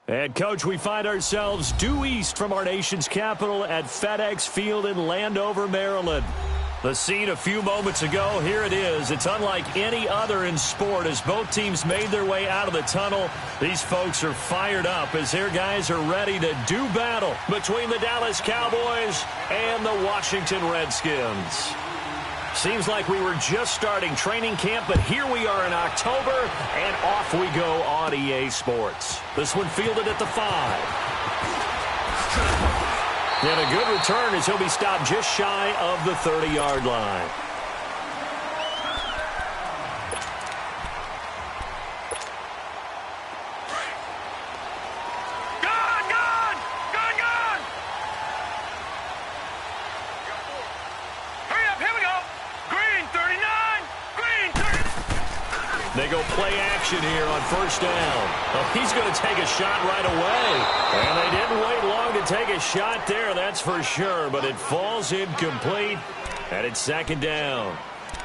And, Coach, we find ourselves due east from our nation's capital at FedEx Field in Landover, Maryland. The scene a few moments ago, here it is. It's unlike any other in sport as both teams made their way out of the tunnel. These folks are fired up as their guys are ready to do battle between the Dallas Cowboys and the Washington Redskins. Seems like we were just starting training camp, but here we are in October, and off we go on EA Sports. This one fielded at the 5. And a good return as he'll be stopped just shy of the 30-yard line. They go play action here on first down. Oh, he's going to take a shot right away. And they didn't wait long to take a shot there, that's for sure. But it falls incomplete, and it's second down.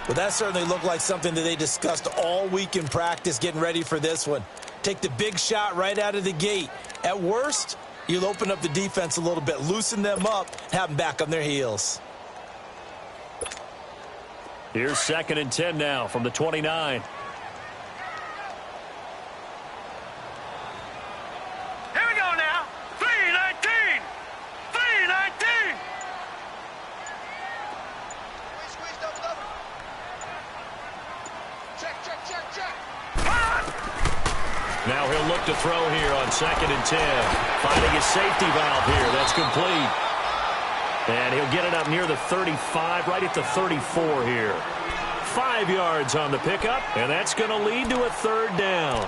Well, that certainly looked like something that they discussed all week in practice, getting ready for this one. Take the big shot right out of the gate. At worst, you'll open up the defense a little bit, loosen them up, have them back on their heels. Here's 2nd and 10 now from the 29. Now he'll look to throw here on 2nd and 10. Finding his safety valve here. That's complete. And he'll get it up near the 35, right at the 34 here. 5 yards on the pickup, and that's going to lead to a 3rd down.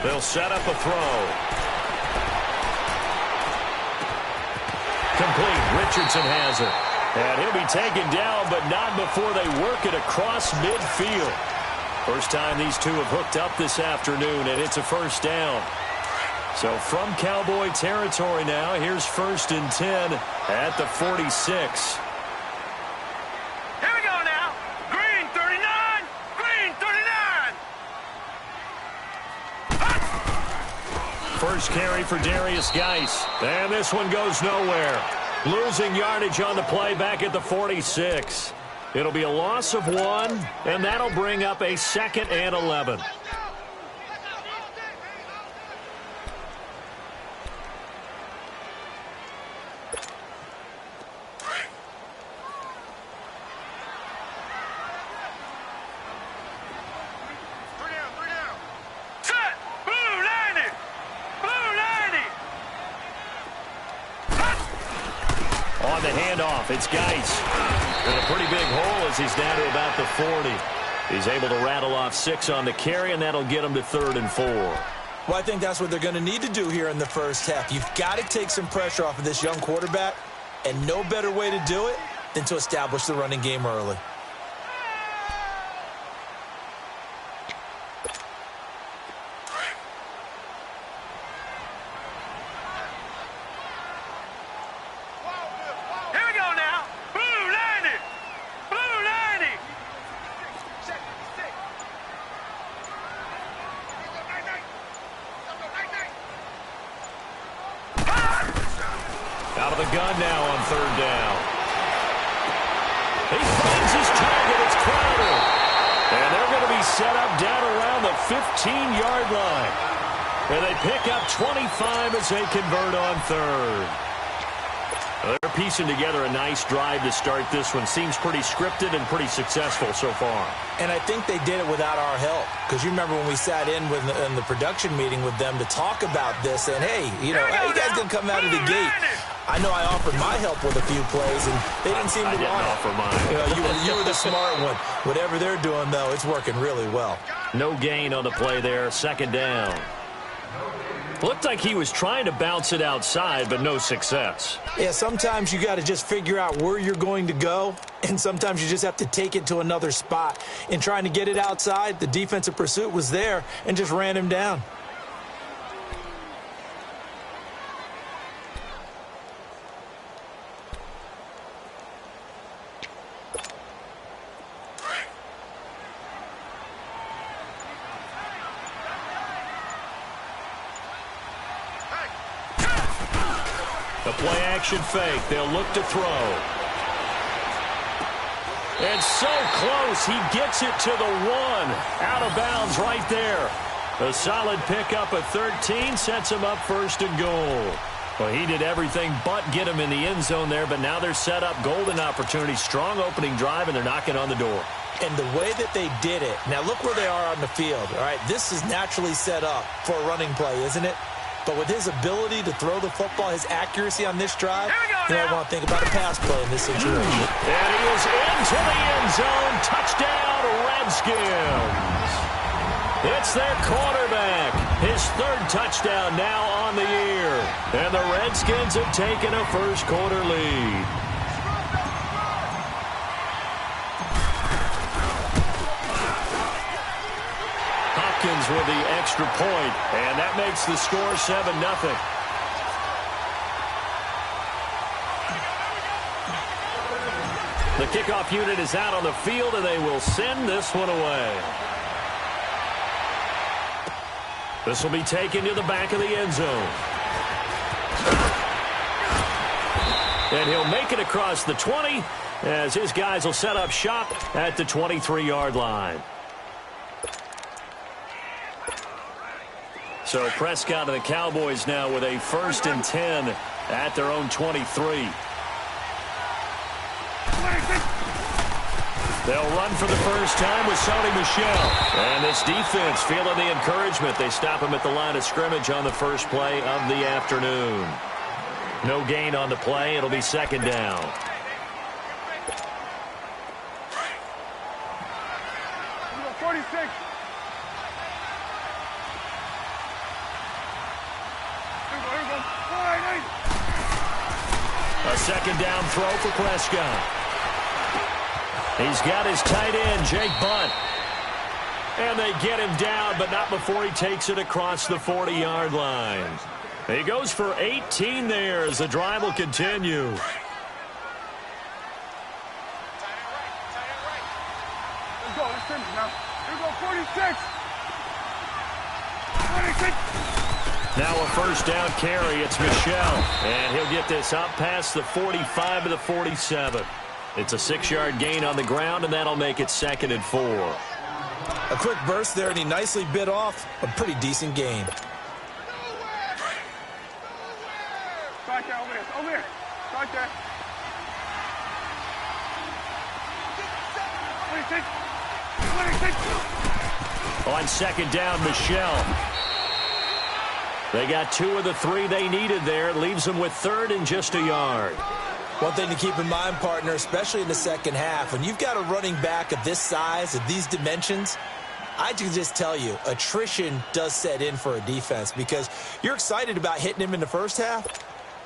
They'll set up a throw. Complete. Richardson has it. And he'll be taken down, but not before they work it across midfield. First time these two have hooked up this afternoon, and it's a first down. So from Cowboy territory now, here's 1st and 10 at the 46. First carry for Darius Geis. And this one goes nowhere. Losing yardage on the play back at the 46. It'll be a loss of 1, and that'll bring up a 2nd and 11. It's Geis in a pretty big hole as he's down to about the 40. He's able to rattle off 6 on the carry, and that'll get him to 3rd and 4. Well, I think that's what they're going to need to do here in the first half. You've got to take some pressure off of this young quarterback, and no better way to do it than to establish the running game early. Out of the gun now on 3rd down. He finds his target. It's Crowder. And they're going to be set up down around the 15-yard line. And they pick up 25 as they convert on 3rd. They're piecing together a nice drive to start this one. Seems pretty scripted and pretty successful so far. And I think they did it without our help. Because you remember when we sat in the production meeting with them to talk about this, and hey, how you guys going to come out of the gate? I know I offered my help with a few plays, and they didn't seem to want it. I didn't offer mine. You were the smart one. Whatever they're doing, though, it's working really well. No gain on the play there. Second down. Looked like he was trying to bounce it outside, but no success. Yeah, sometimes you got to just figure out where you're going to go, and sometimes you just have to take it to another spot. In trying to get it outside, the defensive pursuit was there and just ran him down. The play-action fake. They'll look to throw. And so close. He gets it to the 1. Out of bounds right there. A solid pickup of 13 sets him up first and goal. Well, he did everything but get him in the end zone there, but now they're set up. Golden opportunity. Strong opening drive, and they're knocking on the door. And the way that they did it. Now, look where they are on the field. All right, this is naturally set up for a running play, isn't it? But with his ability to throw the football, his accuracy on this drive, I want to think about a pass play in this situation. And he is into the end zone. Touchdown, Redskins. It's their quarterback. His third touchdown now on the year. And the Redskins have taken a first-quarter lead. With the extra point, and that makes the score 7-0. The kickoff unit is out on the field, and they will send this one away. This will be taken to the back of the end zone. And he'll make it across the 20 as his guys will set up shop at the 23-yard line. So Prescott and the Cowboys now with a 1st and 10 at their own 23. They'll run for the first time with Sony Michel. And this defense feeling the encouragement. They stop him at the line of scrimmage on the first play of the afternoon. No gain on the play. It'll be second down. A second down throw for Prescott. He's got his tight end, Jake Butt. And they get him down, but not before he takes it across the 40-yard line. He goes for 18 there as the drive will continue. Let's go. Let's finish now. Here we go, 46. 26. Now a first down carry. It's Michel. And he'll get this up past the 45 to the 47. It's a 6-yard gain on the ground, and that'll make it 2nd and 4. A quick burst there, and he nicely bit off a pretty decent gain. Right there, over there. Over there. Right there. 26. 26. On second down, Michel. They got 2 of the 3 they needed there. It leaves them with 3rd and just a yard. One thing to keep in mind, partner, especially in the second half, when you've got a running back of this size, of these dimensions, I can just tell you, attrition does set in for a defense because you're excited about hitting him in the first half.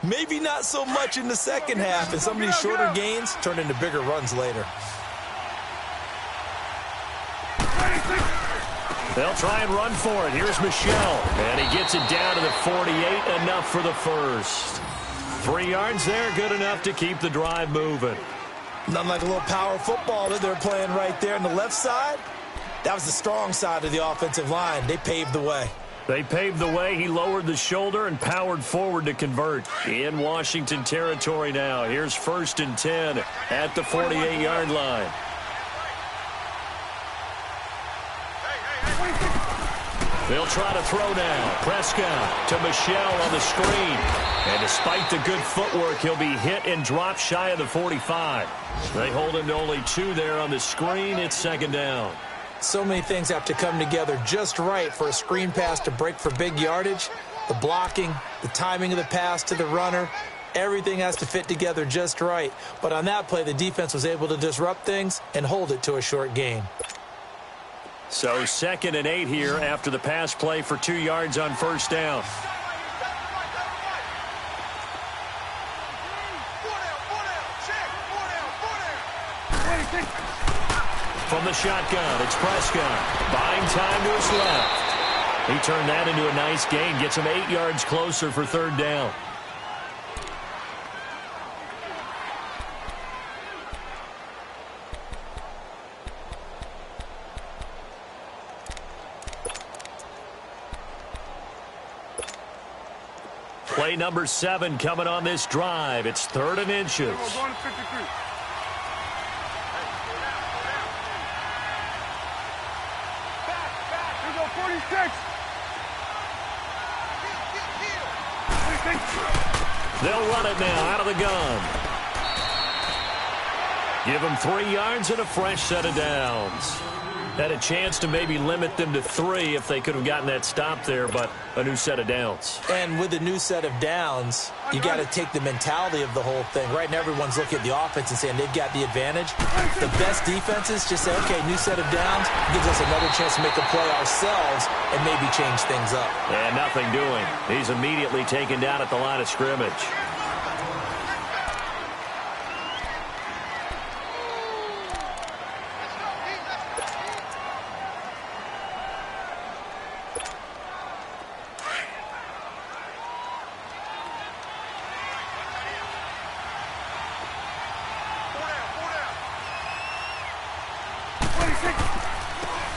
Maybe not so much in the second half, and some of these shorter gains turn into bigger runs later. They'll try and run for it. Here's Michel. And he gets it down to the 48. Enough for the first. 3 yards there, good enough to keep the drive moving. Nothing like a little power football that they're playing right there on the left side. That was the strong side of the offensive line. They paved the way. They paved the way. He lowered the shoulder and powered forward to convert. In Washington territory now. Here's 1st and 10 at the 48-yard line. They'll try to throw now. Prescott to Michelle on the screen. And despite the good footwork, he'll be hit and dropped shy of the 45. They hold him to only 2 there on the screen. It's second down. So many things have to come together just right for a screen pass to break for big yardage. The blocking, the timing of the pass to the runner, everything has to fit together just right. But on that play, the defense was able to disrupt things and hold it to a short gain. So 2nd and 8 here after the pass play for 2 yards on first down. From the shotgun, it's Prescott. Buying time to his left. He turned that into a nice gain. Gets him 8 yards closer for third down. Play number 7 coming on this drive. It's 3rd and inches. Going to 53. Back. Here we go, 46. They'll run it now out of the gun. Give them 3 yards and a fresh set of downs. Had a chance to maybe limit them to 3 if they could have gotten that stop there, but a new set of downs. And with a new set of downs, you got to take the mentality of the whole thing. Right now, everyone's looking at the offense and saying they've got the advantage. The best defenses just say, okay, new set of downs gives us another chance to make a play ourselves and maybe change things up. And nothing doing. He's immediately taken down at the line of scrimmage.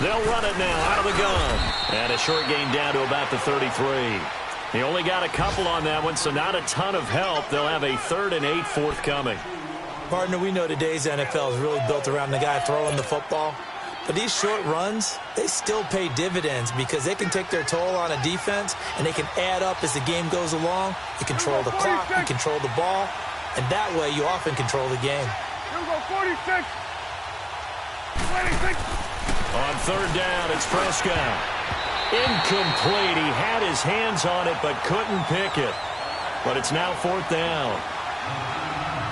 They'll run it now out of the gun. And a short gain down to about the 33. He only got a couple on that one, so not a ton of help. They'll have a 3rd and 8 forthcoming. Partner, we know today's NFL is really built around the guy throwing the football. But these short runs, they still pay dividends because they can take their toll on a defense and they can add up as the game goes along. You control the clock, you control the ball, and that way you often control the game. Here we go, 46. 26. On third down, it's Prescott. Incomplete. He had his hands on it but couldn't pick it. But it's now 4th down.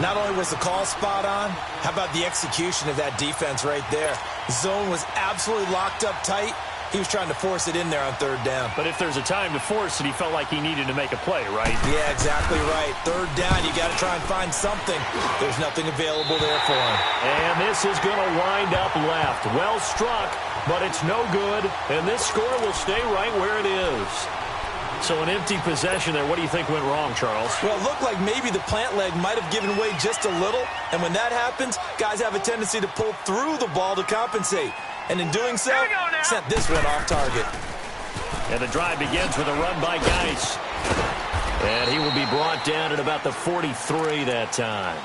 Not only was the call spot on, how about the execution of that defense right there? The zone was absolutely locked up tight. He was trying to force it in there on third down. But if there's a time to force it, he felt like he needed to make a play, right? Yeah, exactly right. Third down, you got to try and find something. There's nothing available there for him. And this is going to wind up left. Well struck, but it's no good. And this score will stay right where it is. So an empty possession there. What do you think went wrong, Charles? Well, it looked like maybe the plant leg might have given way just a little. And when that happens, guys have a tendency to pull through the ball to compensate. And in doing so, sent this one off target. And the drive begins with a run by Geis. And he will be brought down at about the 43 that time.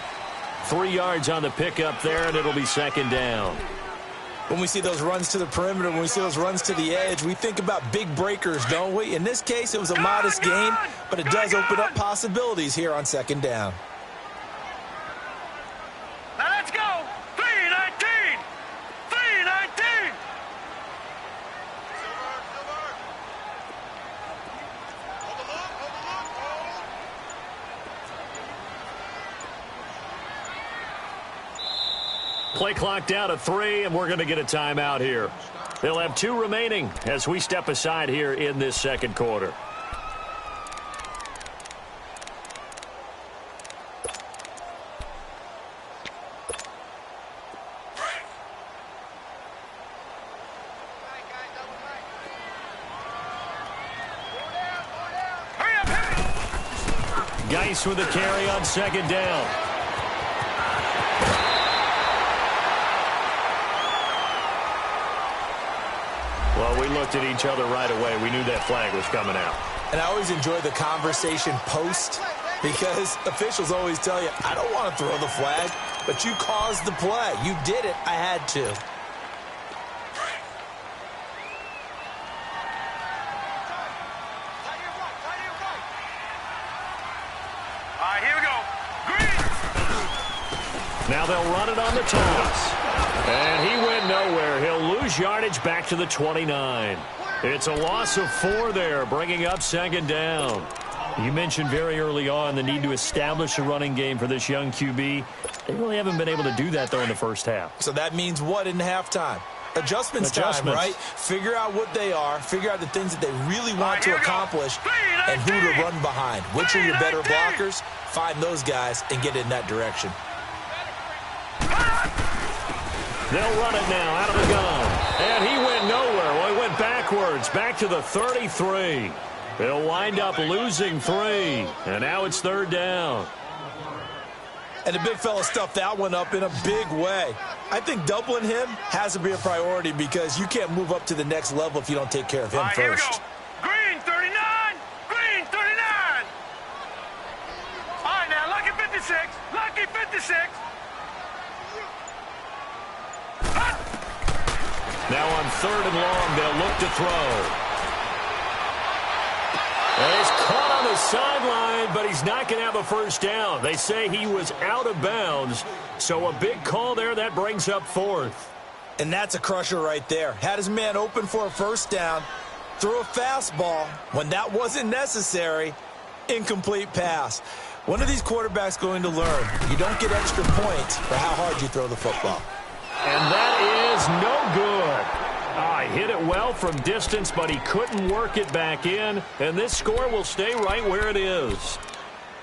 3 yards on the pickup there, and it'll be second down. When we see those runs to the perimeter, when we see those runs to the edge, we think about big breakers, don't we? In this case, it was a modest gain, but it does open up possibilities here on second down. Now let's go. 3-19. 3-19. Play clock down to 3, and we're going to get a timeout here. They'll have 2 remaining as we step aside here in this second quarter. Geis with a carry on second down. Well, we looked at each other right away. We knew that flag was coming out. And I always enjoy the conversation post because officials always tell you, I don't want to throw the flag, but you caused the play. You did it. I had to. Now they'll run it on the toss. And he went nowhere. He'll lose yardage back to the 29. It's a loss of 4 there, bringing up second down. You mentioned very early on the need to establish a running game for this young QB. They really haven't been able to do that, though, in the first half. So that means what in halftime? Adjustments time, right? Figure out what they are, figure out the things that they really want to accomplish, and who to run behind. Which are your better blockers? Find those guys and get in that direction. They'll run it now out of the gun. And he went nowhere. Well, he went backwards, back to the 33. They'll wind up losing 3. And now it's third down. And the big fella stuffed that one up in a big way. I think doubling him has to be a priority because you can't move up to the next level if you don't take care of him first. Green 39! Green 39! All right, now, lucky 56. Lucky 56. Now on 3rd and long, they'll look to throw. And he's caught on the sideline, but he's not going to have a first down. They say he was out of bounds, so a big call there that brings up 4th. And that's a crusher right there. Had his man open for a first down, threw a fastball when that wasn't necessary, incomplete pass. One of these quarterbacks going to learn, you don't get extra points for how hard you throw the football. And that is no good. He hit it well from distance, but he couldn't work it back in, and this score will stay right where it is.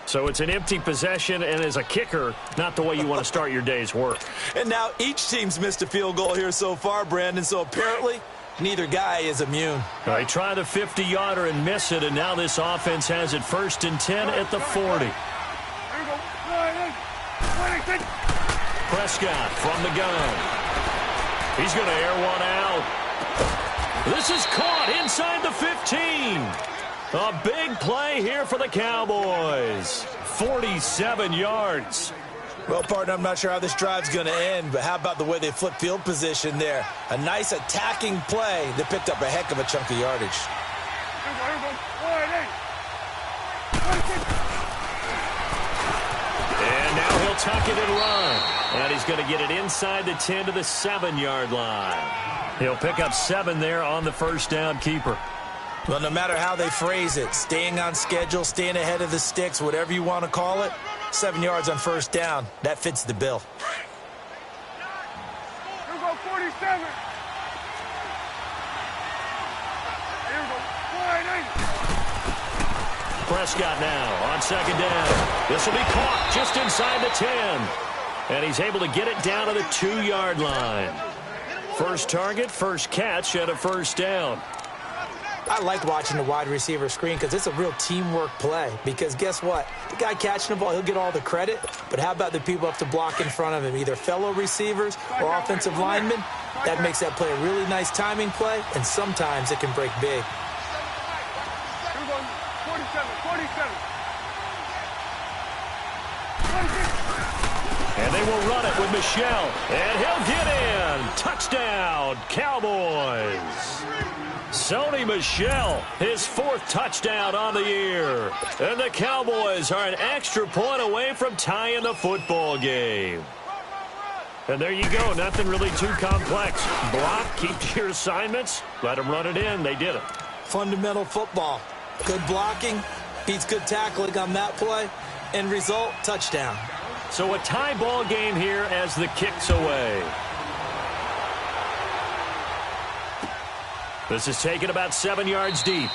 So it's an empty possession, and as a kicker, not the way you want to start your day's work. And now each team's missed a field goal here so far, Brandon, so apparently neither guy is immune. They try the 50-yarder and miss it, and now this offense has it 1st and 10 at the 40. Prescott from the gun. He's going to air one out. This is caught inside the 15. A big play here for the Cowboys. 47 yards. Well, partner, I'm not sure how this drive's going to end, but how about the way they flip field position there? A nice attacking play that picked up a heck of a chunk of yardage. And now he'll tuck it and run. And he's going to get it inside the 10 to the 7-yard line. He'll pick up 7 there on the first down keeper. Well, no matter how they phrase it, staying on schedule, staying ahead of the sticks, whatever you want to call it, 7 yards on first down, that fits the bill. Here we go, 47. Here we go, 48. Prescott now on second down. This will be caught just inside the 10. And he's able to get it down to the 2-yard line. First target, first catch, and a first down. I like watching the wide receiver screen because it's a real teamwork play. Because guess what? The guy catching the ball, he'll get all the credit. But how about the people up to block in front of him, either fellow receivers or offensive linemen? That makes that play a really nice timing play, and sometimes it can break big. Here we go, 47, 47. And they will run it with Michel. And he'll get in. Touchdown, Cowboys. Sony Michel, his 4th touchdown on the year. And the Cowboys are an extra point away from tying the football game. And there you go. Nothing really too complex. Block, keep to your assignments, let them run it in. They did it. Fundamental football. Good blocking beats good tackling on that play. End result, touchdown. So a tie ball game here as the kick's away. This is taken about 7 yards deep.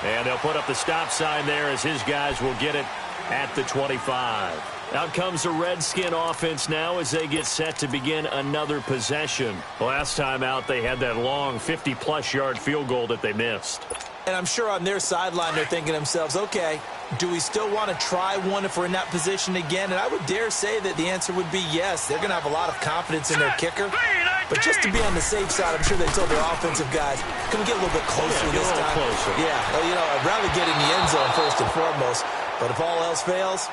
And they'll put up the stop sign there as his guys will get it at the 25. Out comes the Redskin offense now as they get set to begin another possession. Last time out, they had that long 50-plus yard field goal that they missed. And I'm sure on their sideline they're thinking to themselves, okay, do we still want to try one if we're in that position again? And I would dare say that the answer would be yes. They're going to have a lot of confidence in their kicker. But just to be on the safe side, I'm sure they told their offensive guys, can we get a little bit closer this time? Closer. Yeah, well, you know, I'd rather get in the end zone first and foremost. But if all else fails,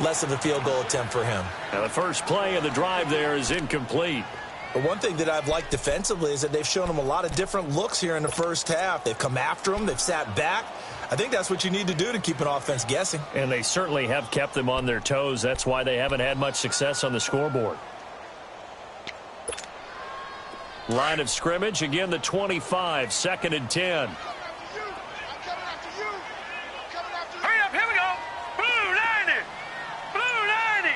less of a field goal attempt for him. Now the first play of the drive there is incomplete. But one thing that I've liked defensively is that they've shown them a lot of different looks here in the first half. They've come after them. They've sat back. I think that's what you need to do to keep an offense guessing. And they certainly have kept them on their toes. That's why they haven't had much success on the scoreboard. Line of scrimmage, again the 25, 2nd and 10. Hurry up, here we go. Blue 90. Blue 90.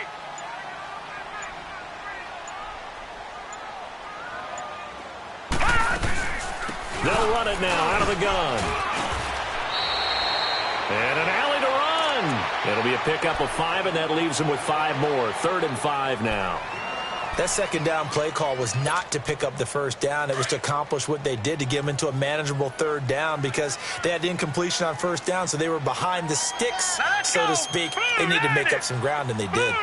They'll run it now out of the gun. And an alley to run. It'll be a pickup of 5, and that leaves them with 5 more. 3rd and 5 now. That 2nd down play call was not to pick up the 1st down. It was to accomplish what they did, to get them into a manageable 3rd down, because they had incompletion on 1st down, so they were behind the sticks, so to speak. They needed to make up some ground, and they did.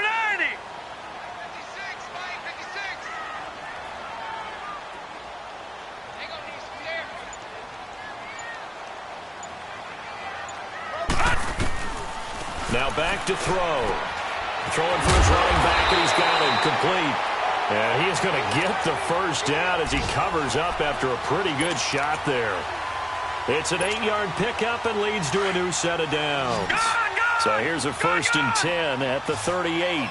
Now back to throw. Throwing for his running back, and he's got it complete. And he is going to get the 1st down as he covers up after a pretty good shot there. It's an 8-yard pickup and leads to a new set of downs. So here's a 1st and 10 at the 38.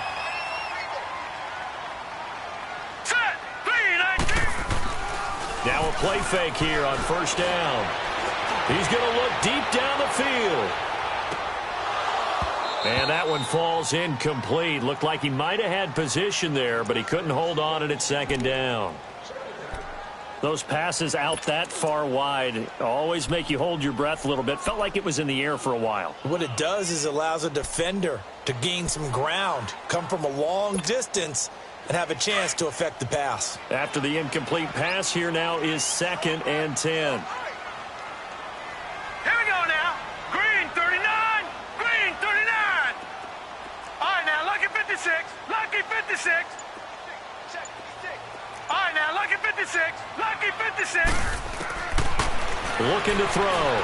Now a play fake here on 1st down. He's going to look deep down the field. And that one falls incomplete. Looked like he might have had position there, but he couldn't hold on, and it's 2nd down. Those passes out that far wide always make you hold your breath a little bit. Felt like it was in the air for a while. What it does is allows a defender to gain some ground, come from a long distance, and have a chance to affect the pass. After the incomplete pass, here now is 2nd and 10. Here we go now. Green 39. Green 39. All right, now, lucky 56. Lucky 56. All right, now, lucky 56. Lucky 56. Looking to throw.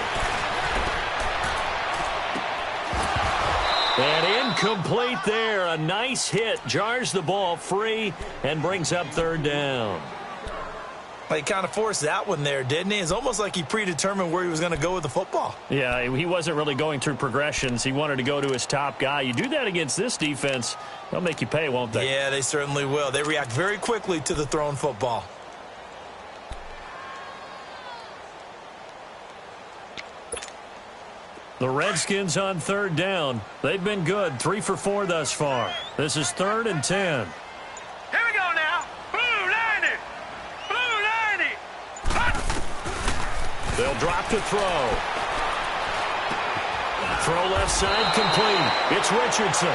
And incomplete there. A nice hit. Jars the ball free and brings up 3rd down. Well, he kind of forced that one there, didn't he? It's almost like he predetermined where he was going to go with the football. Yeah, he wasn't really going through progressions. He wanted to go to his top guy. You do that against this defense, they'll make you pay, won't they? Yeah, they certainly will. They react very quickly to the thrown football. The Redskins on 3rd down. They've been good, 3 for 4 thus far. This is 3rd and 10. Here we go now. Blue 90. Blue 90. Hut. They'll drop to throw. Throw left side complete. It's Richardson.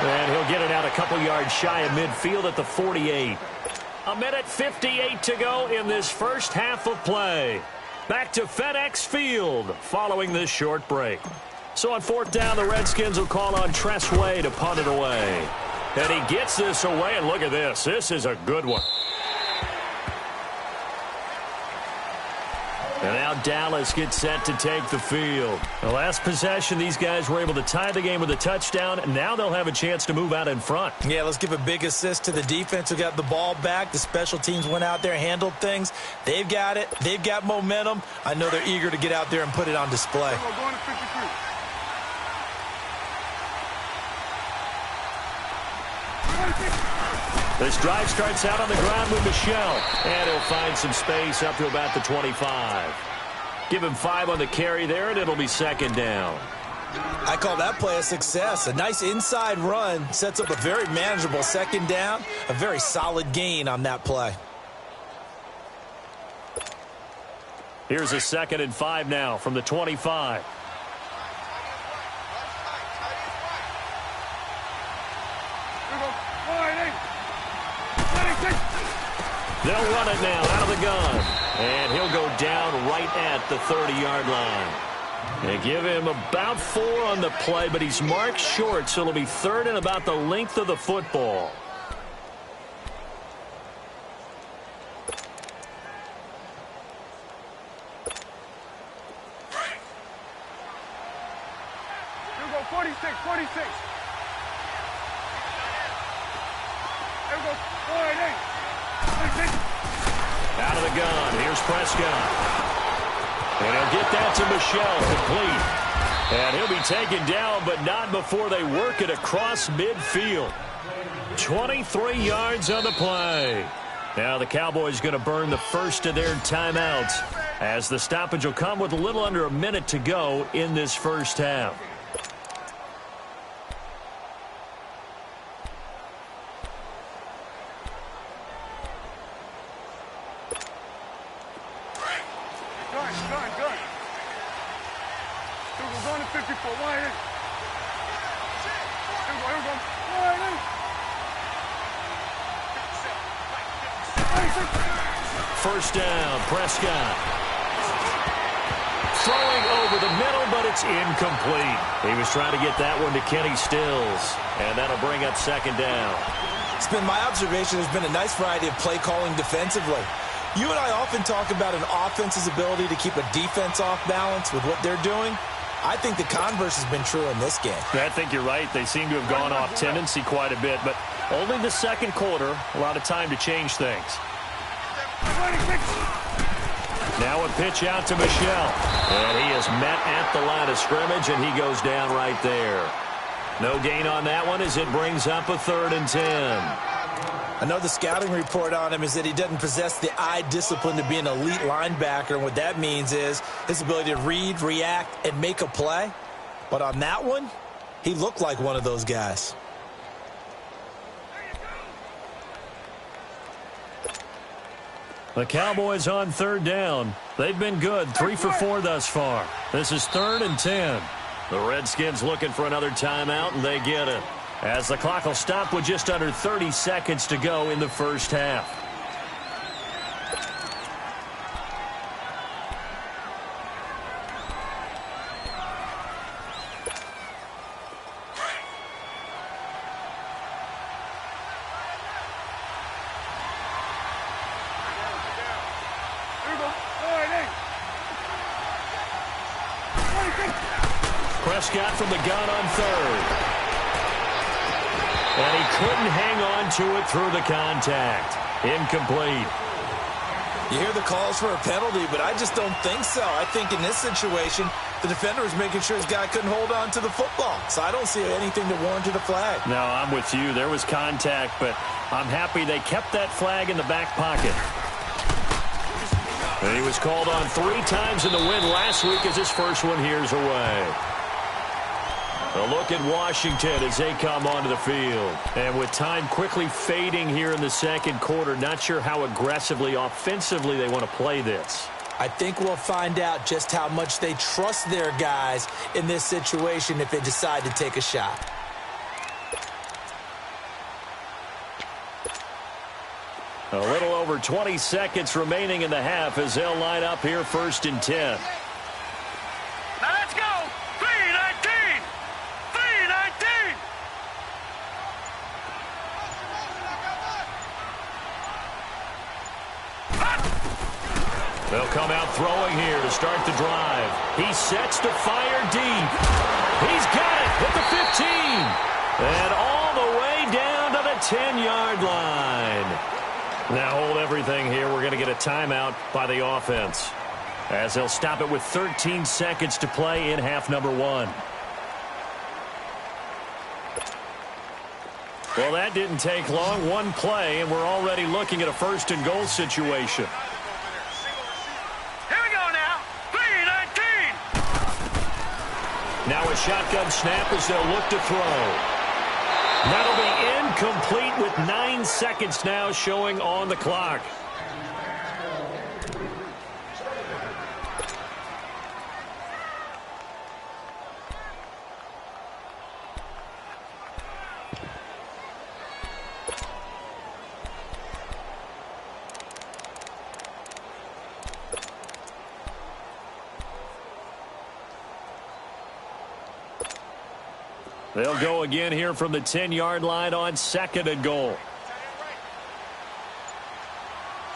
And he'll get it out a couple yards shy of midfield at the 48. 1:58 to go in this first half of play. Back to FedEx Field following this short break. So on 4th down, the Redskins will call on Tress Way to punt it away. And he gets this away, and look at this. This is a good one. And now Dallas gets set to take the field. The last possession, these guys were able to tie the game with a touchdown, and now they'll have a chance to move out in front. Yeah, let's give a big assist to the defense who got the ball back. The special teams went out there, handled things. They've got it. They've got momentum. I know they're eager to get out there and put it on display. We're going to 53. This drive starts out on the ground with Michelle, and he'll find some space up to about the 25. Give him 5 on the carry there, and it'll be 2nd down. I call that play a success. A nice inside run sets up a very manageable 2nd down, a very solid gain on that play. Here's a 2nd and 5 now from the 25. They'll run it now out of the gun. And he'll go down right at the 30-yard line. They give him about 4 on the play, but he's marked short, so it'll be 3rd and about the length of the football. Here we go, 46, 46. Here we go, 48. Out of the gun. Here's Prescott. And he'll get that to Michelle, complete. And he'll be taken down, but not before they work it across midfield. 23 yards on the play. Now the Cowboys going to burn the first of their timeouts as the stoppage will come with a little under a minute to go in this first half. First down, Prescott. Throwing over the middle, but it's incomplete. He was trying to get that one to Kenny Stills, and that'll bring up second down. It's been my observation there's been a nice variety of play calling defensively. You and I often talk about an offense's ability to keep a defense off balance with what they're doing. I think the converse has been true in this game. I think you're right. They seem to have gone off tendency quite a bit, but only the second quarter, a lot of time to change things. Now a pitch out to Michel. And he is met at the line of scrimmage, and he goes down right there. No gain on that one as it brings up a 3rd and 10. I know the scouting report on him is that he doesn't possess the eye discipline to be an elite linebacker, and what that means is his ability to read, react, and make a play. But on that one, he looked like one of those guys. The Cowboys on 3rd down. They've been good, 3 for 4 thus far. This is 3rd and 10. The Redskins looking for another timeout, and they get it. As the clock will stop with just under 30 seconds to go in the first half. Prescott from the gun on 3rd. And he couldn't hang on to it through the contact. Incomplete. You hear the calls for a penalty, but I just don't think so. I think in this situation, the defender was making sure his guy couldn't hold on to the football. So I don't see anything that warranted a flag. No, I'm with you. There was contact, but I'm happy they kept that flag in the back pocket. And he was called on 3 times in the win last week as his first one here's away. A look at Washington as they come onto the field. And with time quickly fading here in the second quarter, not sure how aggressively, offensively they want to play this. I think we'll find out just how much they trust their guys in this situation if they decide to take a shot. A little over 20 seconds remaining in the half as they'll line up here 1st and 10. Now let's go. 3-19. 3-19. They'll come out throwing here to start the drive. He sets to fire deep. He's got it at the 15. And all the way down to the 10-yard line. Now hold everything here. We're going to get a timeout by the offense as they'll stop it with 13 seconds to play in half number 1. Well, that didn't take long. One play, and we're already looking at a 1st and goal situation. Here we go now. 3-19. Now a shotgun snap as they'll look to throw. That'll be incomplete with 9 seconds now showing on the clock. They'll go again here from the 10-yard line on 2nd and goal.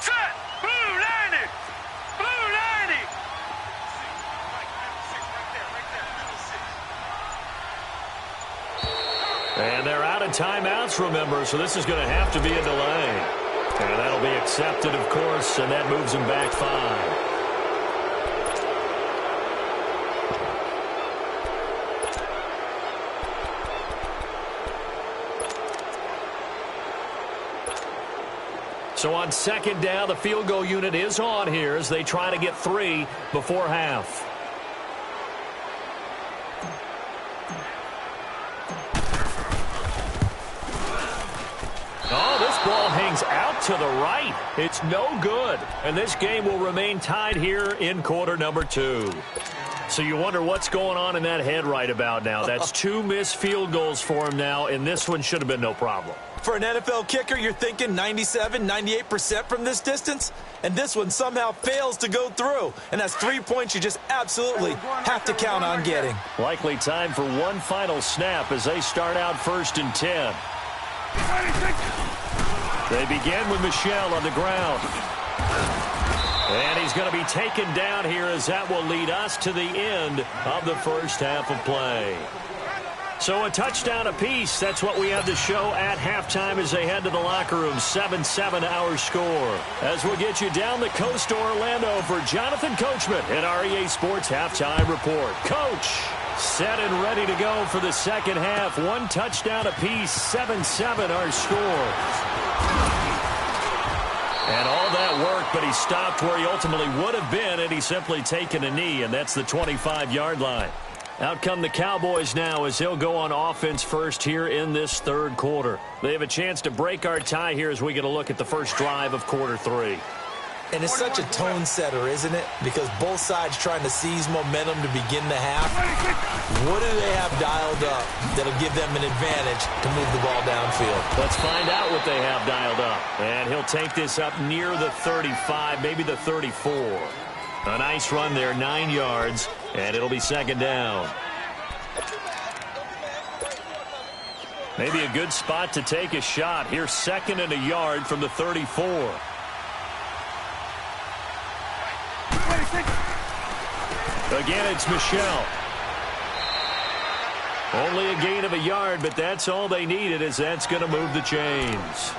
Set. Blue 90. Blue 90. And they're out of timeouts, remember, so this is going to have to be a delay. And that'll be accepted, of course, and that moves them back 5. So on second down, the field goal unit is on here as they try to get 3 before half. Oh, this ball hangs out to the right. It's no good. And this game will remain tied here in quarter number 2. So you wonder what's going on in that head right about now. That's 2 missed field goals for him now, and this one should have been no problem. For an NFL kicker, you're thinking 97, 98% from this distance, and this one somehow fails to go through. And that's 3 points you just absolutely have to count on getting. Likely time for one final snap as they start out 1st and 10. They begin with Michel on the ground. And he's going to be taken down here as that will lead us to the end of the first half of play. So a touchdown apiece. That's what we have to show at halftime as they head to the locker room. 7-7 our score. As we'll get you down the coast to Orlando for Jonathan Coachman in our EA Sports Halftime Report. Coach, set and ready to go for the second half. 1 touchdown apiece. 7-7 our score. And all that work, but he stopped where he ultimately would have been, and he's simply taken a knee, and that's the 25-yard line. Out come the Cowboys now as they'll go on offense first here in this third quarter. They have a chance to break our tie here as we get a look at the first drive of quarter 3. And it's such a tone setter, isn't it? Because both sides trying to seize momentum to begin the half. What do they have dialed up that'll give them an advantage to move the ball downfield? Let's find out what they have dialed up. And he'll take this up near the 35, maybe the 34. A nice run there, 9 yards, and it'll be second down. Maybe a good spot to take a shot. Here's 2nd and a yard from the 34. Again, it's Michel. Only a gain of a yard, but that's all they needed as that's going to move the chains.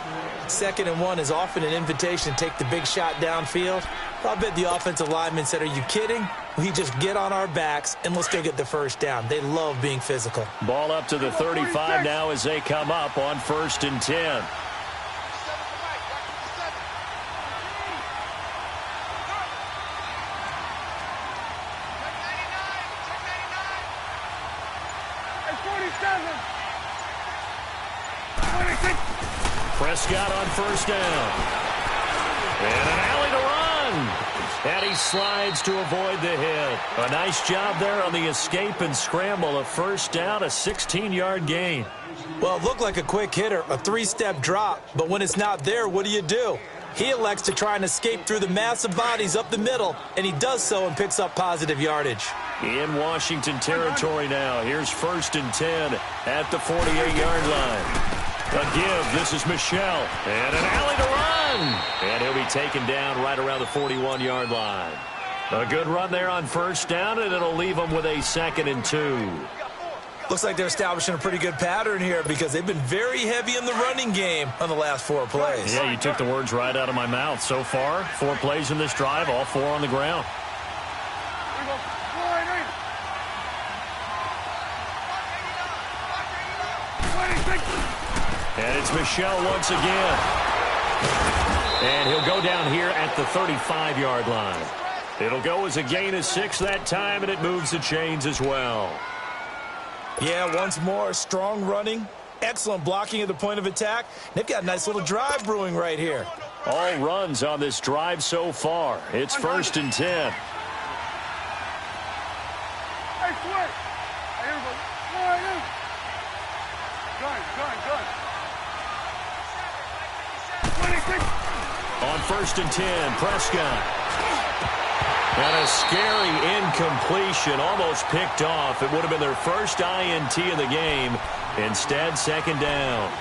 2nd and 1 is often an invitation to take the big shot downfield. I bet the offensive lineman said, are you kidding? We just get on our backs and let's go get the first down. They love being physical. Ball up to the 35 now as they come up on 1st and 10. Prescott on 1st down. And an alley to run. And he slides to avoid the hit. A nice job there on the escape and scramble. A 1st down, a 16-yard gain. Well, it looked like a quick hitter, a 3-step drop. But when it's not there, what do? He elects to try and escape through the massive bodies up the middle, and he does so and picks up positive yardage. In Washington territory now. Here's 1st and 10 at the 48-yard line. A give. This is Michel. And an alley to run. And he'll be taken down right around the 41-yard line. A good run there on 1st down, and it'll leave them with a 2nd and 2. Looks like they're establishing a pretty good pattern here because they've been very heavy in the running game on the last 4 plays. Yeah, you took the words right out of my mouth. So far, 4 plays in this drive, all 4 on the ground. And it's Michel once again. And he'll go down here at the 35-yard line. It'll go as a gain of 6 that time, and it moves the chains as well. Yeah, once more, strong running, excellent blocking at the point of attack. They've got a nice little drive brewing right here. All runs on this drive so far. It's 1st and 10. On 1st and 10, Prescott. And a scary incompletion, almost picked off. It would have been their first INT of the game. Instead, 2nd down.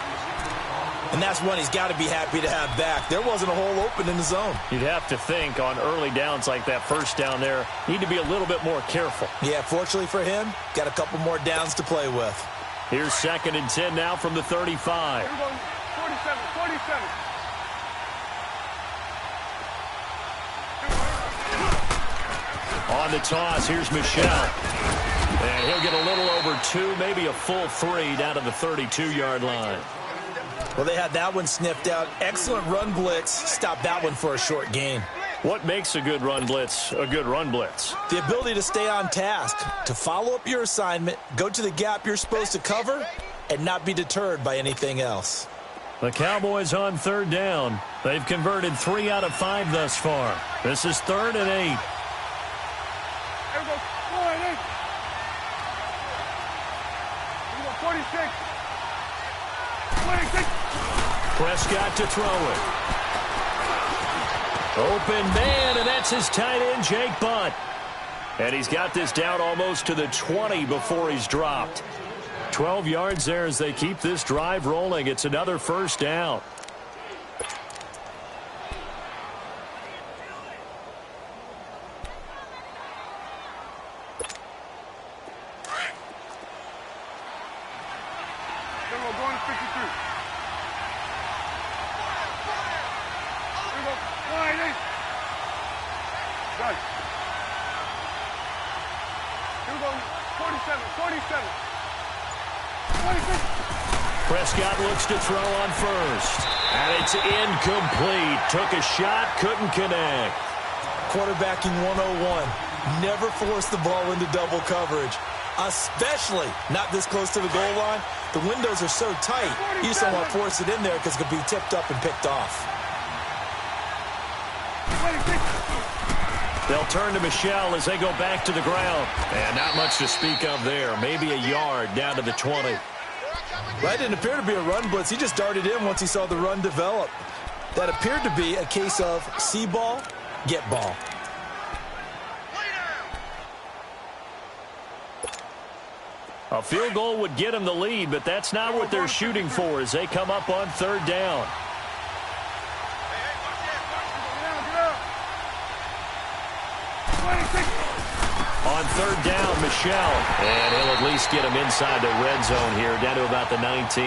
And that's one he's got to be happy to have back. There wasn't a hole open in the zone. You'd have to think on early downs like that 1st down there, need to be a little bit more careful. Yeah, fortunately for him, got a couple more downs to play with. Here's 2nd and 10 now from the 35. 47. On the toss, here's Michel. And he'll get a little over 2, maybe a full 3 down to the 32-yard line. Well, they had that one sniffed out. Excellent run blitz. Stop that one for a short gain. What makes a good run blitz a good run blitz? The ability to stay on task, to follow up your assignment, go to the gap you're supposed to cover, and not be deterred by anything else. The Cowboys on third down. They've converted 3 out of 5 thus far. This is 3rd and 8. Here we go. 46. 26. Prescott to throw it. Open man, and that's his tight end, Jake Butt. And he's got this down almost to the 20 before he's dropped. 12 yards there as they keep this drive rolling. It's another first down. Going to 53. Here we go. 188. Done. Here we go. 47. 47. 26. Prescott looks to throw on first. And it's incomplete. Took a shot, couldn't connect. Quarterbacking 101. Never force the ball into double coverage, especially not this close to the goal line. The windows are so tight, you just don't want to force it in there because it could be tipped up and picked off. 26. They'll turn to Michelle as they go back to the ground. And not much to speak of there. Maybe a yard down to the 20. That didn't appear to be a run blitz. He just darted in once he saw the run develop. That appeared to be a case of see ball, get ball. A field goal would get them the lead, but that's not what they're shooting for as they come up on third down. On third down, Michelle. And he'll at least get him inside the red zone here, down to about the 19.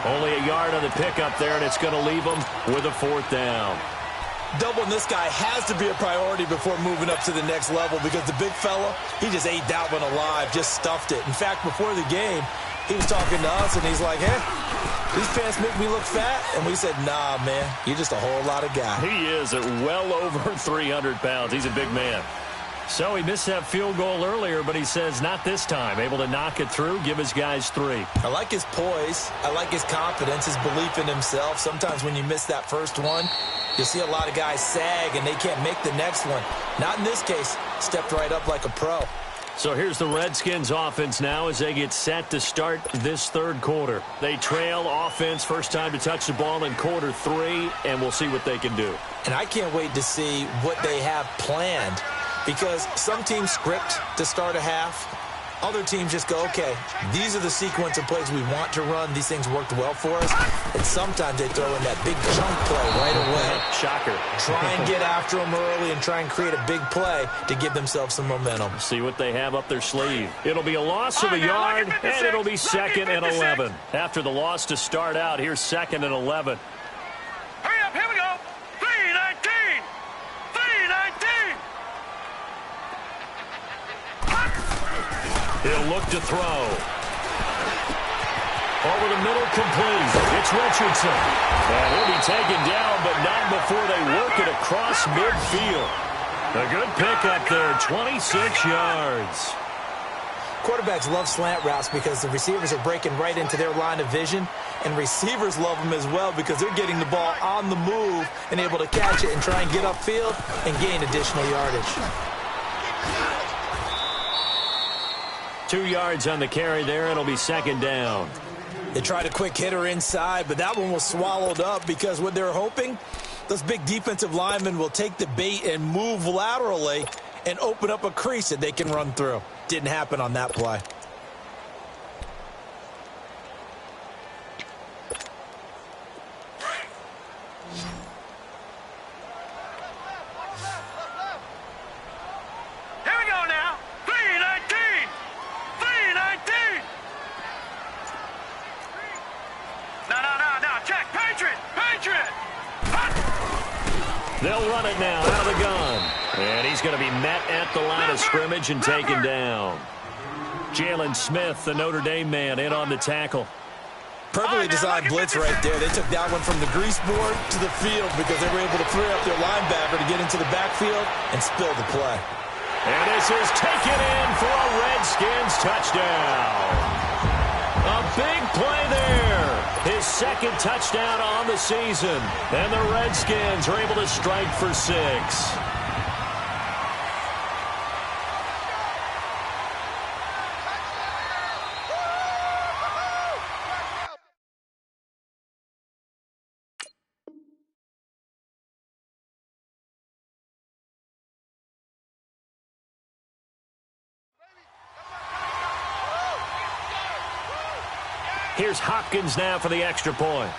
Only a yard on the pickup there, and it's going to leave them with a 4th down. Doubling this guy has to be a priority before moving up to the next level because the big fella, he just ate that one alive, just stuffed it. In fact, before the game, he was talking to us, and he's like, hey, these pants make me look fat. And we said, nah, man, you're just a whole lot of guy. He is at well over 300 pounds. He's a big man. So he missed that field goal earlier, but he says not this time. Able to knock it through, give his guys 3. I like his poise. I like his confidence, his belief in himself. Sometimes when you miss that first one, you'll see a lot of guys sag and they can't make the next one. Not in this case. Stepped right up like a pro. So here's the Redskins offense now as they get set to start this third quarter. They trail offense, first time to touch the ball in quarter 3, and we'll see what they can do. And I can't wait to see what they have planned. Because some teams script to start a half. Other teams just go, okay, these are the sequence of plays we want to run. These things worked well for us. And sometimes they throw in that big chunk play right away. Shocker. Try and get after them early and try and create a big play to give themselves some momentum. See what they have up their sleeve. It'll be a loss of a yard, and it'll be 2nd and 11. After the loss to start out, here's 2nd and 11. Hurry up, here we go. 3:19. 3:19. He'll look to throw. Over the middle, complete. It's Richardson. And he'll be taken down, but not before they work it across midfield. A good pickup there, 26 yards. Quarterbacks love slant routes because the receivers are breaking right into their line of vision, and receivers love them as well because they're getting the ball on the move and able to catch it and try and get upfield and gain additional yardage. 2 yards on the carry there. It'll be 2nd down. They tried a quick hitter inside, but that one was swallowed up because what they're hoping, those big defensive linemen will take the bait and move laterally and open up a crease that they can run through. Didn't happen on that play. Here we go now. 3:19. 3:19. No. Check. Patriot. They'll run it now out of the gun. And he's going to be met at the line of scrimmage and taken down. Jalen Smith, the Notre Dame man, in on the tackle. Perfectly designed blitz right there. They took that one from the grease board to the field because they were able to free up their linebacker to get into the backfield and spill the play. And this is taken in for a Redskins touchdown. A big play there. His second touchdown on the season. And the Redskins are able to strike for 6. Here's Hopkins now for the extra point.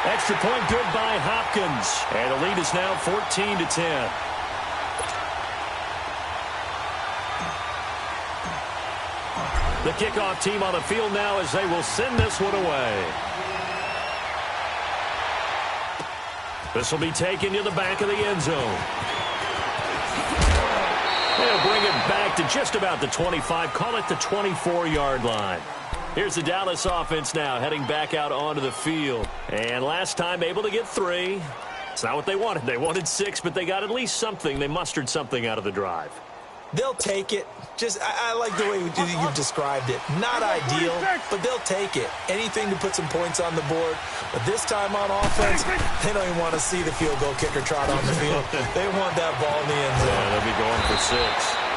Extra point good by Hopkins. And the lead is now 14-10. The kickoff team on the field now as they will send this one away. This will be taken to the back of the end zone. They'll bring it back to just about the 25. Call it the 24-yard line. Here's the Dallas offense now heading back out onto the field. And last time able to get 3. It's not what they wanted. They wanted 6, but they got at least something. They mustered something out of the drive. They'll take it. I like the way you've described it. Not ideal, but they'll take it. Anything to put some points on the board. But this time on offense, they don't even want to see the field goal kicker trot on the field. They want that ball in the end zone. Yeah, they'll be going for 6.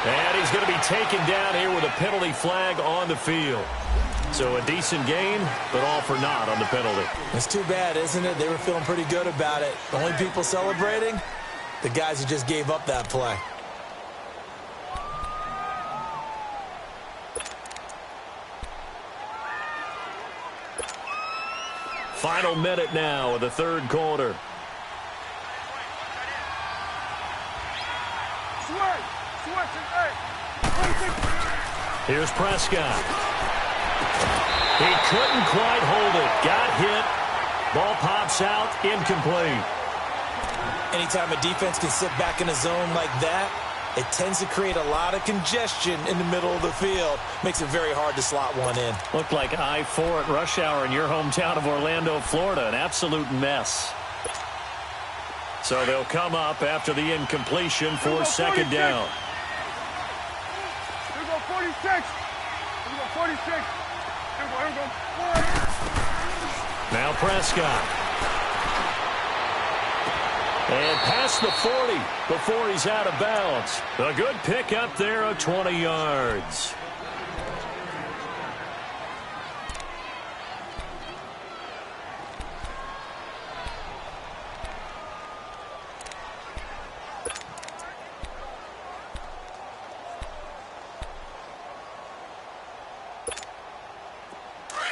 And he's going to be taken down here with a penalty flag on the field. So a decent game, but all for naught on the penalty. It's too bad, isn't it? They were feeling pretty good about it. The only people celebrating, the guys who just gave up that play. Final minute now of the third quarter. Here's Prescott. He couldn't quite hold it. Got hit. Ball pops out. Incomplete. Anytime a defense can sit back in a zone like that, it tends to create a lot of congestion in the middle of the field. Makes it very hard to slot one in. Looked like I-4 at rush hour in your hometown of Orlando, Florida. An absolute mess. So they'll come up after the incompletion for second down. Here we go, 46. Here we go, 46. Here we go. Now Prescott. And past the 40 before he's out of bounds. A good pick up there of 20 yards.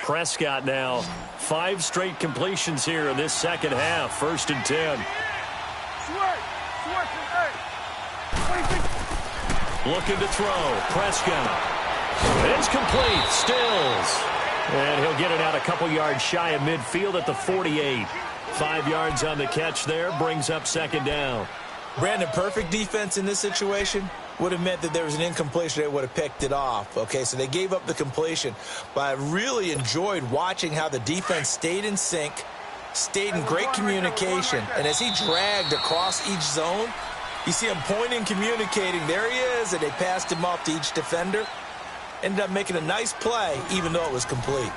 Prescott now 5 straight completions here in this second half. 1st and 10. Looking to throw. Prescott. It's complete. Stills. And he'll get it out a couple yards shy of midfield at the 48. 5 yards on the catch there. Brings up second down. Brandon, perfect defense in this situation would have meant that there was an incompletion. They would have picked it off. Okay, so they gave up the completion. But I really enjoyed watching how the defense stayed in sync, stayed in great communication. And as he dragged across each zone, you see him pointing, communicating. There he is, and they passed him off to each defender. Ended up making a nice play, even though it was complete.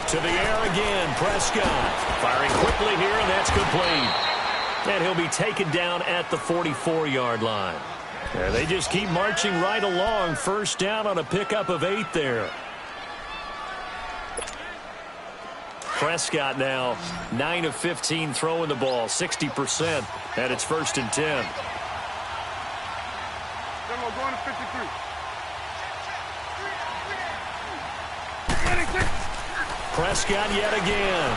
To the air again, Prescott. Firing quickly here, and that's complete. And he'll be taken down at the 44-yard line. And they just keep marching right along. First down on a pickup of 8 there. Prescott now 9 of 15 throwing the ball, 60%. And it's 1st and 10. Going to 53. Prescott yet again.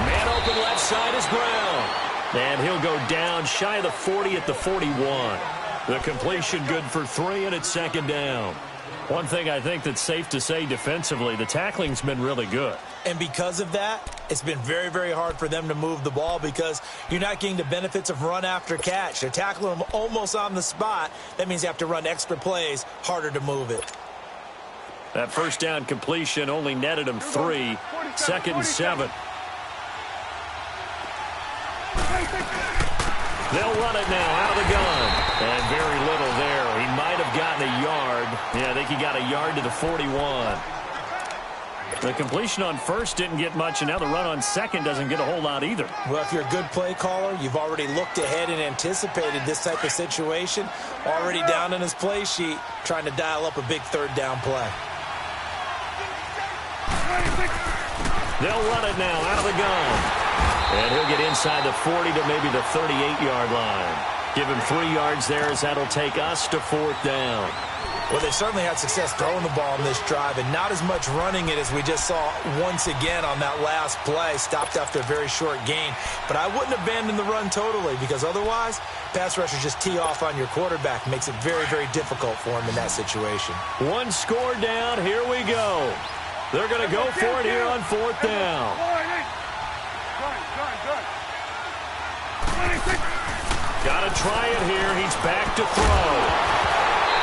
Man open left side is Brown. And he'll go down shy of the 40 at the 41. The completion good for 3, and it's second down. One thing I think that's safe to say defensively, the tackling's been really good. And because of that, it's been very, very hard for them to move the ball because you're not getting the benefits of run after catch. They're tackling them almost on the spot. That means you have to run extra plays, harder to move it. That first down completion only netted him 3. Second and 7. They'll run it now out of the gun. And very little there. He might have gotten a yard. Yeah, I think he got a yard to the 41. The completion on first didn't get much, and now the run on second doesn't get a whole lot either. Well, if you're a good play caller, you've already looked ahead and anticipated this type of situation. Already down in his play sheet, trying to dial up a big third down play. They'll run it now out of the gun. And he'll get inside the 40 to maybe the 38-yard line. Give him 3 yards there as that'll take us to fourth down. Well, they certainly had success throwing the ball on this drive and not as much running it as we just saw once again on that last play. Stopped after a very short gain. But I wouldn't abandon the run totally because otherwise, pass rushers just tee off on your quarterback. Makes it very, very difficult for him in that situation. One score down. Here we go. They're going to go for it here on fourth down. Got to try it here. He's back to throw.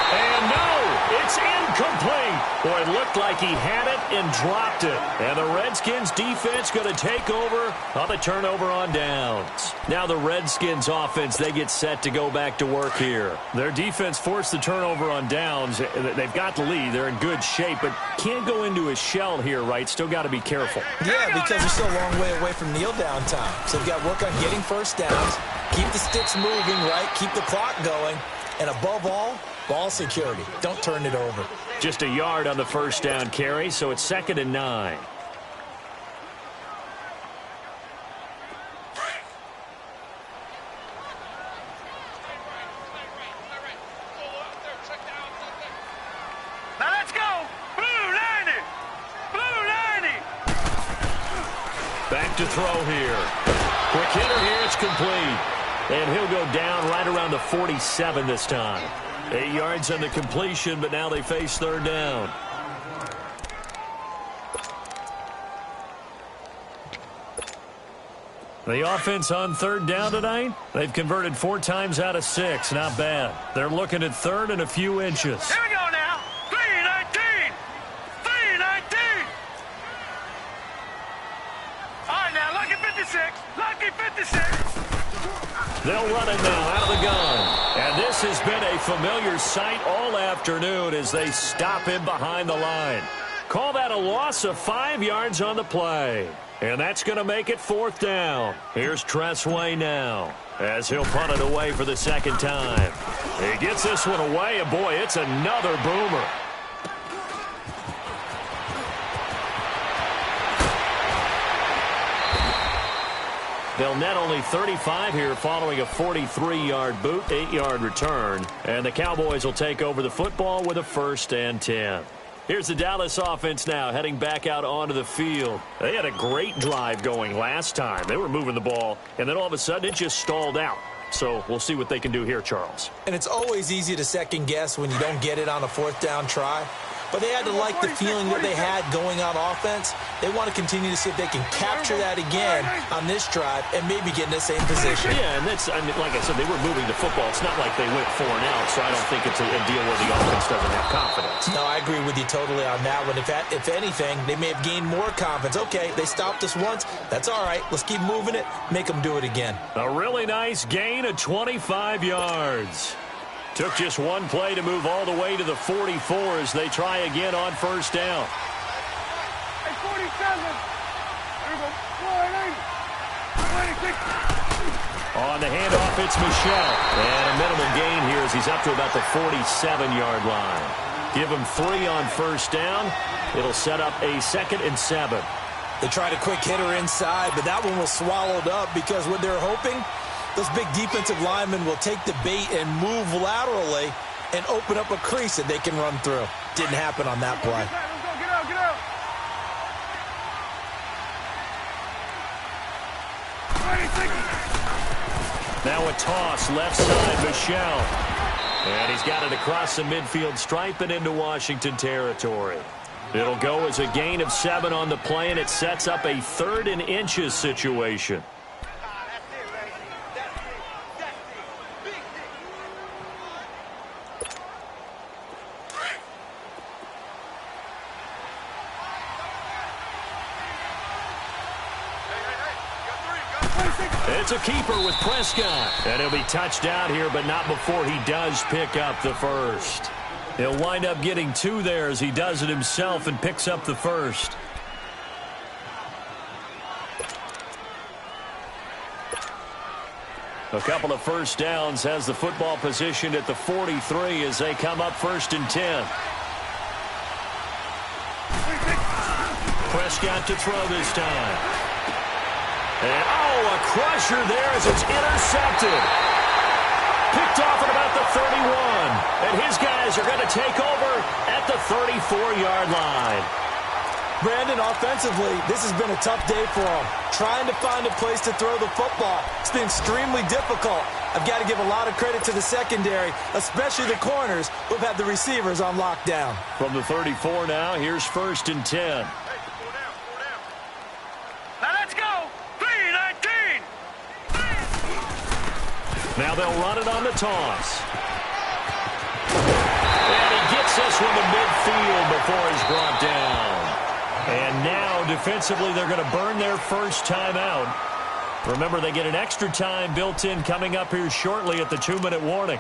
And no, it's incomplete. Boy, it looked like he had it and dropped it. And the Redskins defense going to take over on the turnover on downs. Now the Redskins offense, they get set to go back to work here. Their defense forced the turnover on downs. They've got the lead. They're in good shape, but can't go into a shell here, right? Still got to be careful. Yeah, because they're still a long way away from kneel down time. So they've got to work on getting first downs, keep the sticks moving, right? Keep the clock going. And above all, ball security. Don't turn it over. Just a yard on the first down carry, so it's second and 9. Now let's go. Blue 90. Blue 90. Back to throw here. Quick hitter here. It's complete. And he'll go down right around the 47 this time. 8 yards on the completion, but now they face third down. The offense on third down tonight, they've converted 4 times out of 6. Not bad. They're looking at third and a few inches. Here we go now. 3-19. 3-19. All right, now, lucky 56. Lucky 56. They'll run it now out of the gun. And this has been a familiar sight all afternoon as they stop him behind the line. Call that a loss of 5 yards on the play. And that's going to make it fourth down. Here's Tressway now as he'll punt it away for the second time. He gets this one away, and boy, it's another boomer. They'll net only 35 here following a 43-yard boot, 8-yard return. And the Cowboys will take over the football with a 1st and 10. Here's the Dallas offense now heading back out onto the field. They had a great drive going last time. They were moving the ball, and then all of a sudden it just stalled out. So we'll see what they can do here, Charles. And it's always easy to second guess when you don't get it on a 4th down try. But they had to like the feeling that they had going on offense. They want to continue to see if they can capture that again on this drive and maybe get in the same position. Yeah, and that's, I mean, like I said, they were moving the football. It's not like they went 4 and out, so I don't think it's a deal where the offense doesn't have confidence. No, I agree with you totally on that one. If anything, they may have gained more confidence. Okay, they stopped us once. That's all right. Let's keep moving it. Make them do it again. A really nice gain of 25 yards. Took just one play to move all the way to the 44 as they try again on first down. Hey, 47. Here we go. 26. On the handoff, it's Michelle. And a minimal gain here as he's up to about the 47-yard line. Give him 3 on first down. It'll set up a 2nd and 7. They tried a quick hitter inside, but that one was swallowed up because what they're hoping, those big defensive linemen will take the bait and move laterally and open up a crease that they can run through. Didn't happen on that play. Let's go. Get out. Get out. Now a toss, left side, Michel. And he's got it across the midfield stripe and into Washington territory. It'll go as a gain of 7 on the play, and it sets up a 3rd and inches situation. It's a keeper with Prescott. And he'll be touched out here, but not before he does pick up the first. He'll wind up getting 2 there as he does it himself and picks up the first. A couple of first downs, has the football positioned at the 43 as they come up 1st and 10. Prescott to throw this time. And, a crusher there as it's intercepted. Picked off at about the 31. And his guys are going to take over at the 34-yard line. Brandon, offensively, this has been a tough day for him. Trying to find a place to throw the football. It's been extremely difficult. I've got to give a lot of credit to the secondary, especially the corners who've had the receivers on lockdown. From the 34 now, here's 1st and 10. Now they'll run it on the toss. And he gets this one to midfield before he's brought down. And now, defensively, they're going to burn their first timeout. Remember, they get an extra time built in coming up here shortly at the 2-minute warning.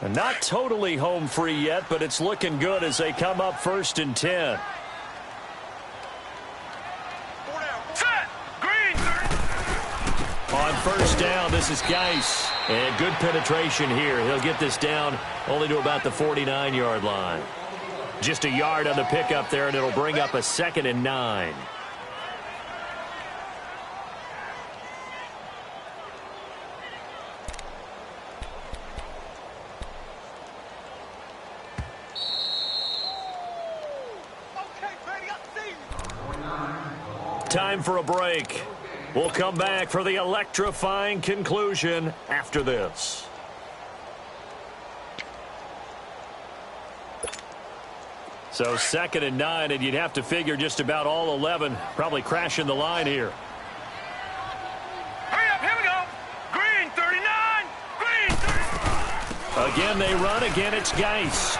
And not totally home free yet, but it's looking good as they come up 1st and 10. On 1st down, this is Geis. And good penetration here. He'll get this down only to about the 49-yard line. Just a yard on the pickup there, and it'll bring up a 2nd and 9. Time for a break. We'll come back for the electrifying conclusion after this. So 2nd and 9, and you'd have to figure just about all 11 probably crashing the line here. Hurry up, here we go. Green 39, green 39. Again they run, again it's Geis.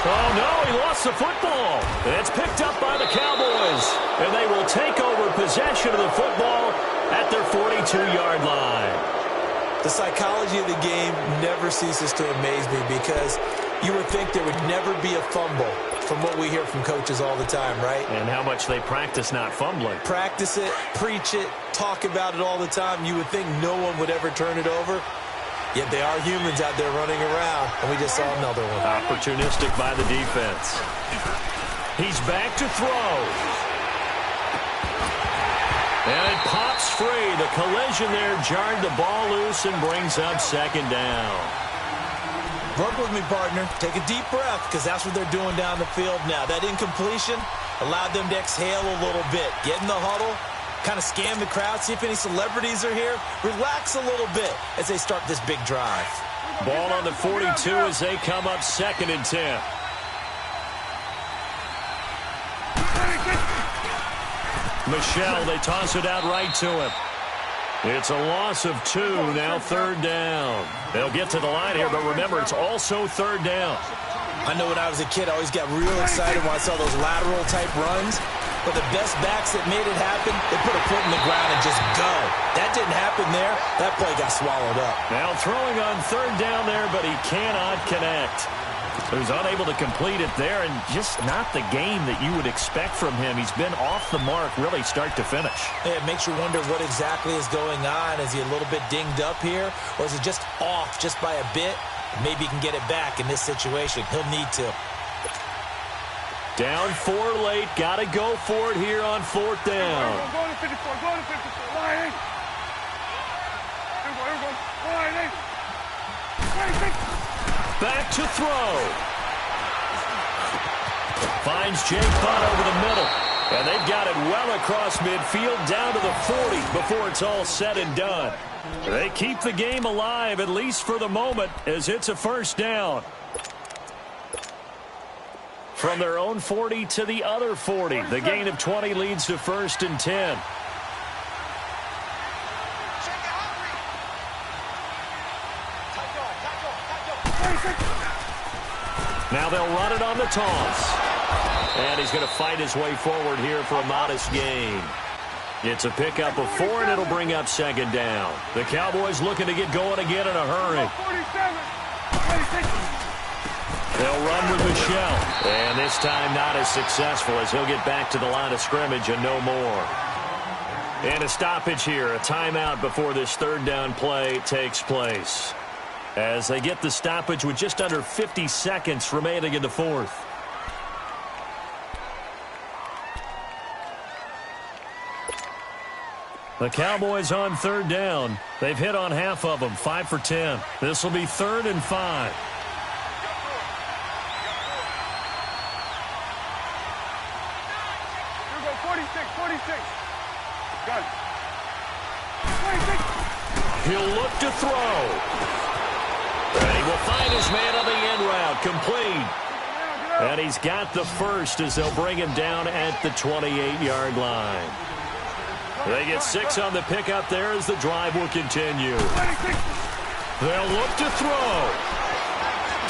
Oh no, he lost the football. It's picked up by the Cowboys, and they will take over possession of the football at their 42-yard line. The psychology of the game never ceases to amaze me because you would think there would never be a fumble from what we hear from coaches all the time, right? And how much they practice not fumbling. Practice it, preach it, talk about it all the time. You would think no one would ever turn it over. Yet they are humans out there running around, and we just saw another one. Opportunistic by the defense. He's back to throw. And it pops free. The collision there jarred the ball loose and brings up 2nd down. Work with me, partner. Take a deep breath, because that's what they're doing down the field now. That incompletion allowed them to exhale a little bit. Get in the huddle. Kind of scan the crowd, see if any celebrities are here. Relax a little bit as they start this big drive. Ball on the 42 as they come up 2nd and 10. Michel, they toss it out right to him. It's a loss of 2, now 3rd down. They'll get to the line here, but remember, it's also 3rd down. I know when I was a kid, I always got real excited when I saw those lateral-type runs. But the best backs that made it happen, they put a foot in the ground and just go. That didn't happen there. That play got swallowed up. Now throwing on 3rd down there, but he cannot connect. He was unable to complete it there, and just not the game that you would expect from him. He's been off the mark really start to finish. Yeah, it makes you wonder what exactly is going on. Is he a little bit dinged up here, or is it just off just by a bit? Maybe he can get it back in this situation. He'll need to. Down 4 late. Got to go for it here on 4th down. Go to 54. Go to 54. Line 8. Here we go. Line 8. 26. back to throw. Finds Jake Butt over the middle. And they've got it well across midfield down to the 40 before it's all said and done. They keep the game alive, at least for the moment, as it's a first down. From their own 40 to the other 40. The gain of 20 leads to 1st and 10. Now they'll run it on the toss. And he's going to fight his way forward here for a modest gain. It's a pickup of 4, and it'll bring up 2nd down. The Cowboys looking to get going again in a hurry. They'll run with Michelle. And this time not as successful as he'll get back to the line of scrimmage and no more. And a stoppage here, a timeout before this 3rd down play takes place. As they get the stoppage with just under 50 seconds remaining in the 4th. The Cowboys on 3rd down. They've hit on half of them, 5 for 10. This will be 3rd and 5. Here we go, 46. Got it. 46. He'll look to throw. And he will find his man on the end route, complete. And he's got the first as they'll bring him down at the 28-yard line. They get 6 on the pickup there as the drive will continue. They'll look to throw.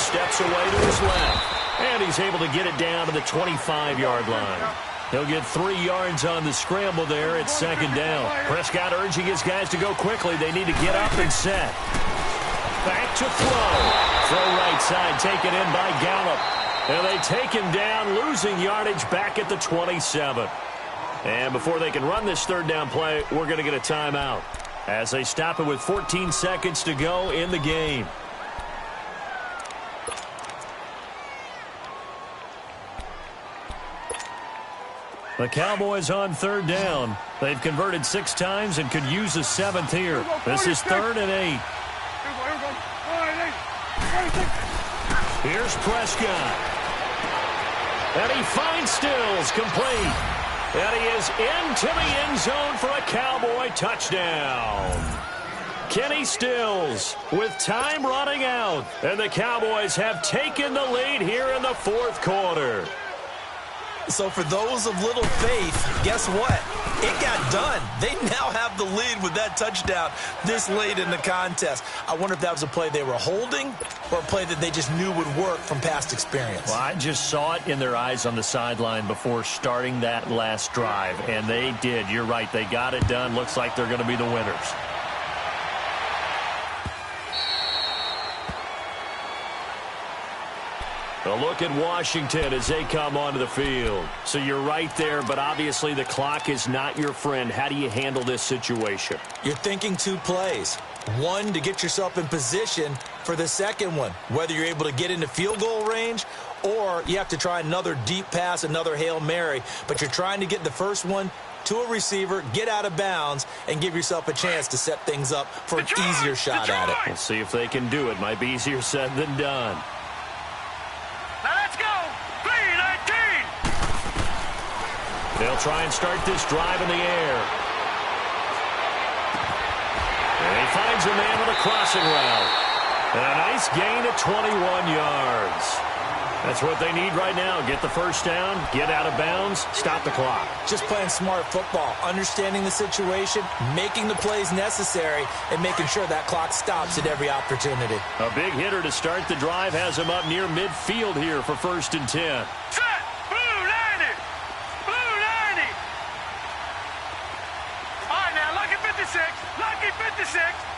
Steps away to his left. And he's able to get it down to the 25-yard line. He'll get 3 yards on the scramble there at 2nd down. Prescott urging his guys to go quickly. They need to get up and set. Back to throw. Throw right side taken in by Gallup. And they take him down, losing yardage back at the 27. And before they can run this 3rd down play, we're going to get a timeout as they stop it with 14 seconds to go in the game. The Cowboys on 3rd down. They've converted 6 times and could use a 7th here. This is 3rd and 8. Here's Prescott. And he finds Stills, complete. And he is into the end zone for a Cowboy touchdown. Kenny Stills with time running out. And the Cowboys have taken the lead here in the 4th quarter. So for those of little faith, guess what? It got done. They now have the lead with that touchdown this late in the contest. I wonder if that was a play they were holding or a play that they just knew would work from past experience. Well, I just saw it in their eyes on the sideline before starting that last drive, and they did. You're right. They got it done. Looks like they're going to be the winners. A look at Washington as they come onto the field. So you're right there, but obviously the clock is not your friend. How do you handle this situation? You're thinking 2 plays. One, to get yourself in position for the second one, whether you're able to get into field goal range or you have to try another deep pass, another Hail Mary. But you're trying to get the first one to a receiver, get out of bounds, and give yourself a chance to set things up for an easier shot at it. We'll see if they can do it. Might be easier said than done. Now let's go. 3-19. They'll try and start this drive in the air. And he finds a man with a crossing route. And a nice gain of 21 yards. That's what they need right now. Get the first down, get out of bounds, stop the clock. Just playing smart football, understanding the situation, making the plays necessary, and making sure that clock stops at every opportunity. A big hitter to start the drive has him up near midfield here for 1st and 10. Set. Blue 90. Blue 90. All right, now, lucky 56. Lucky 56.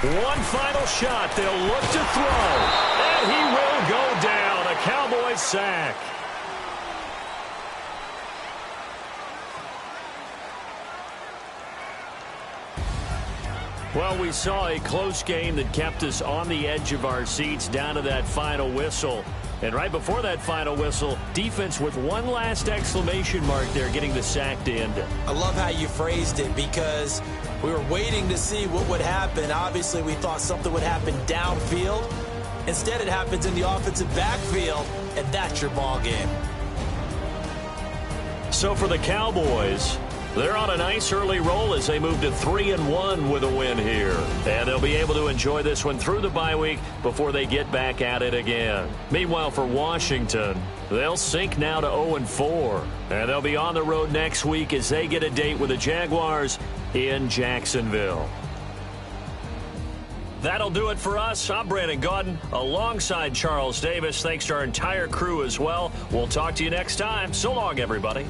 One final shot. They'll look to throw. And he will go down. A Cowboys sack. Well, we saw a close game that kept us on the edge of our seats down to that final whistle. And right before that final whistle, defense with one last exclamation mark there, getting the sack to end it. I love how you phrased it because we were waiting to see what would happen. Obviously, we thought something would happen downfield. Instead, it happens in the offensive backfield, and that's your ball game. So for the Cowboys, they're on a nice early roll as they move to 3-1 with a win here. And they'll be able to enjoy this one through the bye week before they get back at it again. Meanwhile, for Washington, they'll sink now to 0-4. And they'll be on the road next week as they get a date with the Jaguars in Jacksonville. That'll do it for us. I'm Brandon Gaudin alongside Charles Davis. Thanks to our entire crew as well. We'll talk to you next time. So long, everybody.